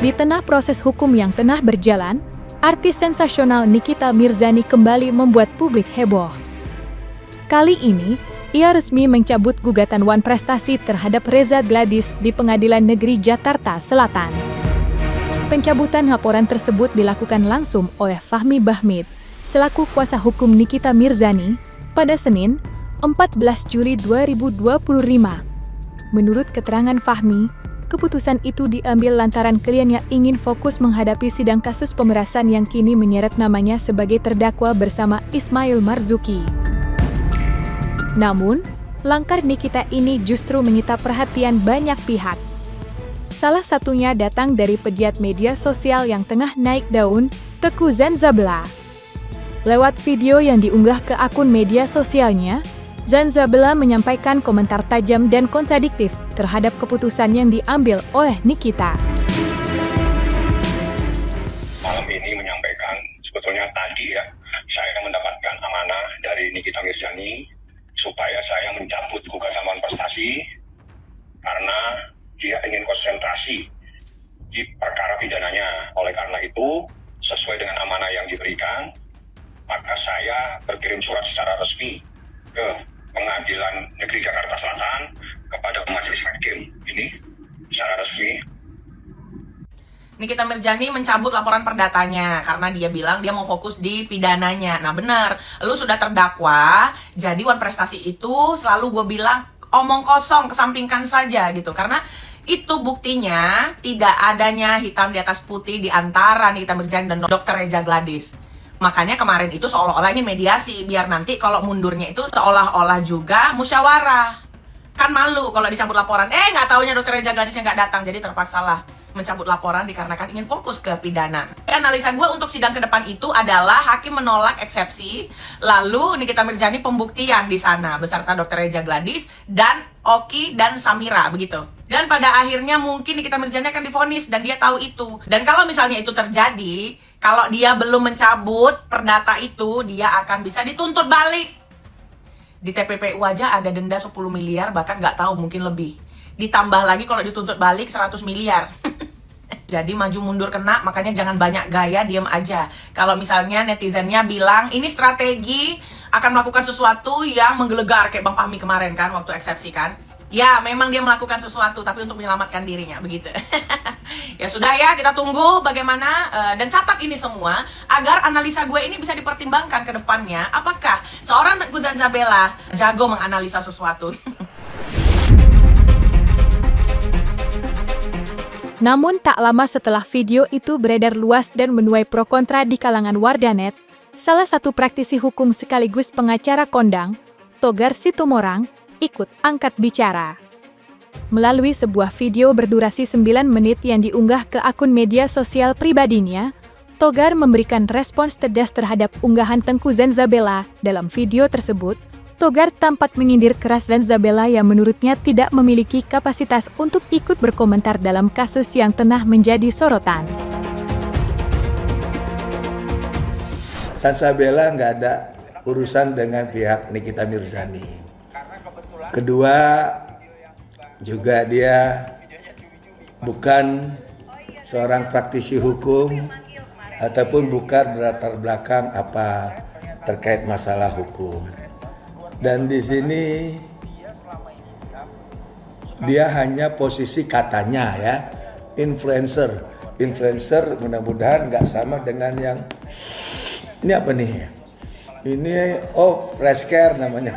Di tengah proses hukum yang tengah berjalan, artis sensasional Nikita Mirzani kembali membuat publik heboh. Kali ini, ia resmi mencabut gugatan Wan Prestasi terhadap Reza Gladys di Pengadilan Negeri Jakarta Selatan. Pencabutan laporan tersebut dilakukan langsung oleh Fahmi Bahmid, selaku kuasa hukum Nikita Mirzani, pada Senin, 14 Juli 2025. Menurut keterangan Fahmi, keputusan itu diambil lantaran kliennya ingin fokus menghadapi sidang kasus pemerasan yang kini menyeret namanya sebagai terdakwa bersama Ismail Marzuki. Namun, langkah Nikita ini justru menyita perhatian banyak pihak. Salah satunya datang dari pegiat media sosial yang tengah naik daun, Teuku Zanzabela. Lewat video yang diunggah ke akun media sosialnya, Zanzabela menyampaikan komentar tajam dan kontradiktif terhadap keputusan yang diambil oleh Nikita. Malam ini menyampaikan, sebetulnya tadi ya, saya mendapatkan amanah dari Nikita Mirzani supaya saya mencabut gugatan Wan Prestasi karena dia ingin konsentrasi di perkara pidananya. Oleh karena itu, sesuai dengan amanah yang diberikan, maka saya berkirim surat secara resmi ke Pengadilan Negeri Jakarta Selatan kepada Majelis Hakim ini secara resmi. Nikita Mirzani mencabut laporan perdatanya karena dia bilang dia mau fokus di pidananya. Nah benar, lu sudah terdakwa, jadi Wan Prestasi itu selalu gue bilang omong kosong, kesampingkan saja gitu. Karena itu buktinya tidak adanya hitam di atas putih di antara Nikita Mirzani dan Dr. Reza Gladys. Makanya kemarin itu seolah-olah ini mediasi, biar nanti kalau mundurnya itu seolah-olah juga musyawarah. Kan malu kalau dicabut laporan, nggak taunya Dr. Reza Gladys yang nggak datang, jadi terpaksalah mencabut laporan dikarenakan ingin fokus ke pidana. Analisa gue untuk sidang ke depan itu adalah hakim menolak eksepsi, lalu Nikita Mirzani pembuktian di sana beserta Dr. Reza Gladys dan Oki dan Samira begitu. Dan pada akhirnya mungkin Nikita Mirzani akan divonis dan dia tahu itu. Dan kalau misalnya itu terjadi, kalau dia belum mencabut perdata itu, dia akan bisa dituntut balik. Di TPPU aja ada denda 10 miliar, bahkan nggak tahu mungkin lebih. Ditambah lagi kalau dituntut balik 100 miliar. Jadi maju mundur kena, makanya jangan banyak gaya, diem aja. Kalau misalnya netizennya bilang, ini strategi akan melakukan sesuatu yang menggelegar, kayak Bang Fahmi kemarin kan, waktu eksepsi kan. Ya, memang dia melakukan sesuatu, tapi untuk menyelamatkan dirinya, begitu. Ya sudah ya, kita tunggu bagaimana, dan catat ini semua, agar analisa gue ini bisa dipertimbangkan ke depannya, apakah seorang Teuku Zanzabela jago menganalisa sesuatu. Namun tak lama setelah video itu beredar luas dan menuai pro kontra di kalangan warganet, salah satu praktisi hukum sekaligus pengacara kondang, Togar Situmorang, ikut angkat bicara. Melalui sebuah video berdurasi 9 menit yang diunggah ke akun media sosial pribadinya, Togar memberikan respons tegas terhadap unggahan Teuku Zanzabela. Dalam video tersebut, Togar tampak menyindir keras Zanzabela yang menurutnya tidak memiliki kapasitas untuk ikut berkomentar dalam kasus yang tengah menjadi sorotan. Zanzabela nggak ada urusan dengan pihak Nikita Mirzani. Kedua, juga dia bukan seorang praktisi hukum ataupun bukan berlatar belakang apa terkait masalah hukum. Dan di sini dia hanya posisi katanya ya, influencer. Influencer mudah-mudahan nggak sama dengan yang ini apa nih? Ini fresh care namanya.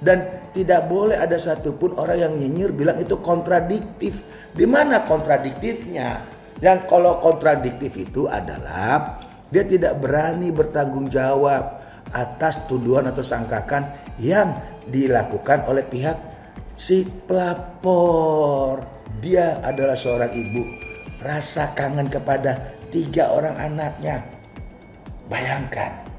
Dan tidak boleh ada satupun orang yang nyinyir bilang itu kontradiktif. Di mana kontradiktifnya? Yang kalau kontradiktif itu adalah dia tidak berani bertanggung jawab atas tuduhan atau sangkakan yang dilakukan oleh pihak si pelapor. Dia adalah seorang ibu, rasa kangen kepada 3 orang anaknya. Bayangkan.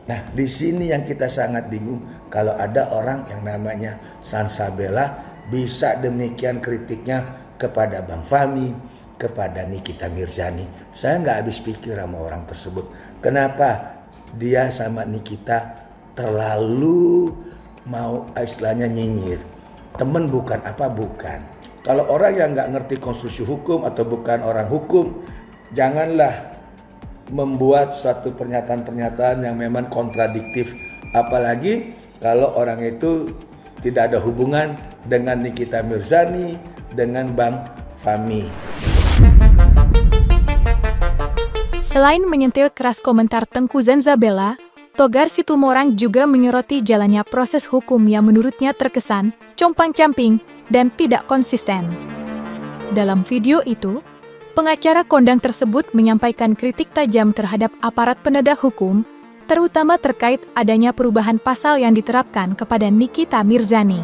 Nah, di sini yang kita sangat bingung kalau ada orang yang namanya Zanzabela bisa demikian kritiknya kepada Bang Fahmi, kepada Nikita Mirzani. Saya nggak habis pikir sama orang tersebut. Kenapa dia sama Nikita terlalu mau istilahnya nyinyir? Temen bukan apa bukan. Kalau orang yang nggak ngerti konstruksi hukum atau bukan orang hukum, janganlah membuat suatu pernyataan-pernyataan yang memang kontradiktif. Apalagi kalau orang itu tidak ada hubungan dengan Nikita Mirzani, dengan Bang Fahmi. Selain menyentil keras komentar Tengku Zanzabella, Togar Situmorang juga menyoroti jalannya proses hukum yang menurutnya terkesan compang-camping dan tidak konsisten. Dalam video itu, pengacara kondang tersebut menyampaikan kritik tajam terhadap aparat penegak hukum, terutama terkait adanya perubahan pasal yang diterapkan kepada Nikita Mirzani.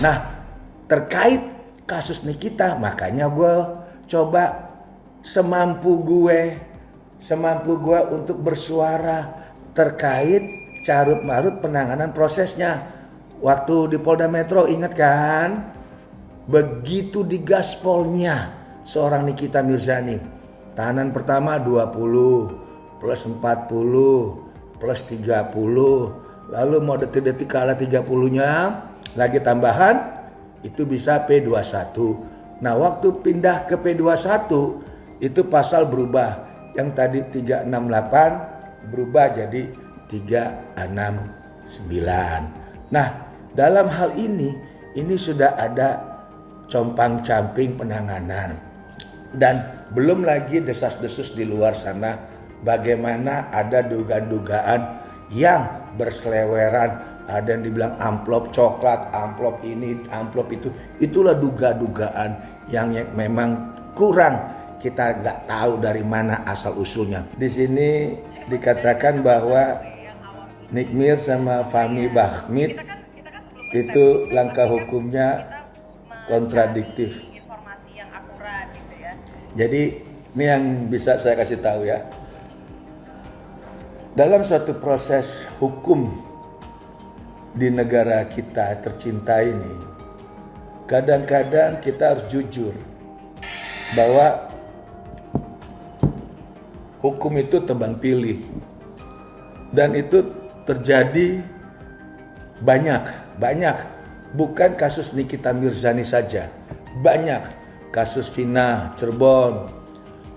Nah, terkait kasus Nikita, makanya gue coba semampu gue untuk bersuara terkait carut marut penanganan prosesnya. Waktu di Polda Metro, ingat kan? Begitu digaspolnya seorang Nikita Mirzani, tahanan pertama 20 plus 40 plus 30, lalu mau detik-detik kalah 30-nya lagi tambahan, itu bisa P21. Nah, waktu pindah ke P21 itu pasal berubah, yang tadi 368 berubah jadi 369. Nah, dalam hal ini sudah ada compang-camping penanganan. Dan belum lagi desas-desus di luar sana, bagaimana ada dugaan-dugaan yang berseleweran, ada yang dibilang amplop coklat, amplop ini, amplop itu. Itulah dugaan yang memang kurang, kita nggak tahu dari mana asal usulnya. Di sini dikatakan bahwa Nikmir sama Fahmi Bahmid itu langkah hukumnya kontradiktif. Informasi yang akurat gitu ya. Jadi ini yang bisa saya kasih tahu ya. Dalam suatu proses hukum di negara kita tercinta ini, kadang-kadang kita harus jujur bahwa hukum itu tebang pilih. Dan itu terjadi banyak. Bukan kasus Nikita Mirzani saja, banyak kasus Vina Cirebon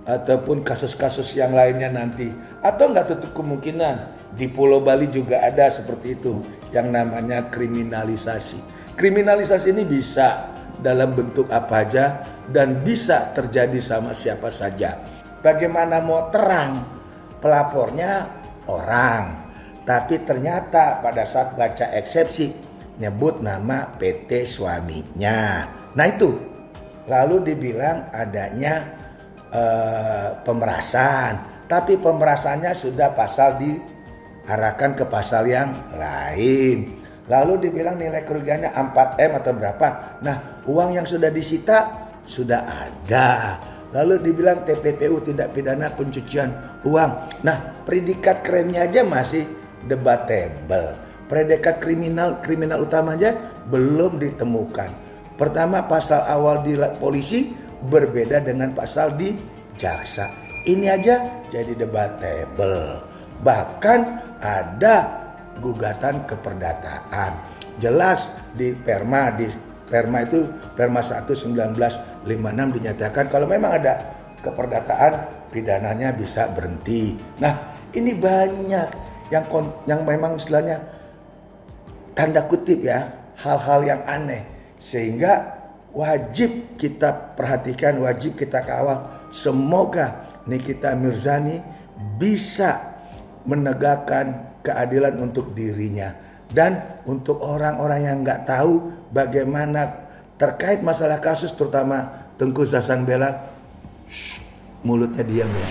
ataupun kasus-kasus yang lainnya nanti, atau nggak tutup kemungkinan di Pulau Bali juga ada seperti itu yang namanya kriminalisasi. Kriminalisasi ini bisa dalam bentuk apa aja dan bisa terjadi sama siapa saja. Bagaimana mau terang, pelapornya orang, tapi ternyata pada saat baca eksepsi nyebut nama PT suaminya. Nah itu, lalu dibilang adanya pemerasan, tapi pemerasannya sudah pasal diarahkan ke pasal yang lain. Lalu dibilang nilai kerugiannya 4M atau berapa. Nah, uang yang sudah disita sudah ada. Lalu dibilang TPPU, tindak pidana pencucian uang. Nah, predikat krimnya aja masih debatable. Predikat kriminal utama aja belum ditemukan. Pertama, pasal awal di polisi berbeda dengan pasal di jaksa. Ini aja jadi debatable. Bahkan ada gugatan keperdataan. Jelas di Perma itu Perma 1 1956 dinyatakan kalau memang ada keperdataan pidananya bisa berhenti. Nah, ini banyak yang memang istilahnya tanda kutip ya, hal-hal yang aneh, sehingga wajib kita perhatikan, wajib kita kawal. Semoga Nikita Mirzani bisa menegakkan keadilan untuk dirinya dan untuk orang-orang yang nggak tahu bagaimana terkait masalah kasus, terutama Tengku Zanzabella, mulutnya diam ya.